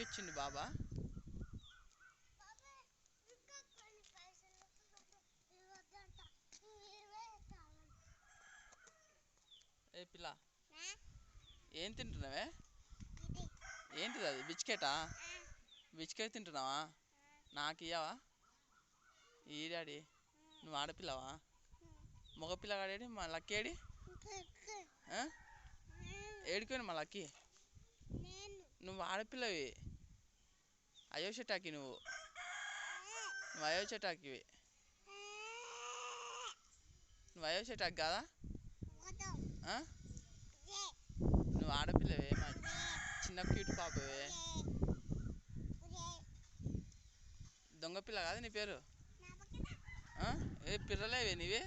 ఇచ్చిండు బాబా? ఏ పిల్ల, ఏం తింటున్నావే? ఏంటిది అది? బిస్కెటా? బిస్కెట్ తింటున్నావా? నాకు ఇయ్యవా? ఈ డాడీ, నువ్వు ఆడపిల్లవా? మగపిల్లగాడేడి మా లక్కీ ఏడి? ఏడిపోయాను మా లక్కీ. నువ్వు ఆడపిల్లవి, అయ్యో చెటాకి నువ్వు అయ్యో చెటాకివి. నువ్వు అయ్యో చెటాకి కాదా? నువ్వు ఆడపిల్లవే, మా చిన్న క్యూట్ పాపవే. దొంగ పిల్ల కాదు నీ పేరు? ఏ పిల్లలేవే నీవే?